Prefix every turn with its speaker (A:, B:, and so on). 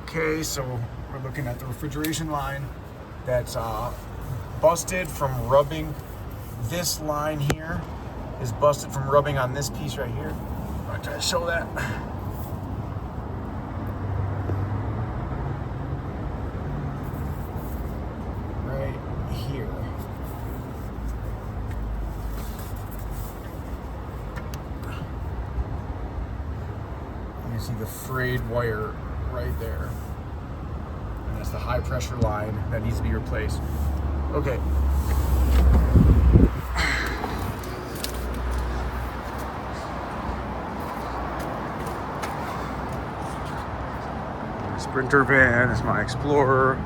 A: Okay, so we're looking at the refrigeration line that's busted from rubbing. This line here is busted from rubbing on this piece right here. I'll try to show that. Right here. You can see the frayed wire right there. And that's the high pressure line that needs to be replaced. Okay. Sprinter van is my Explorer.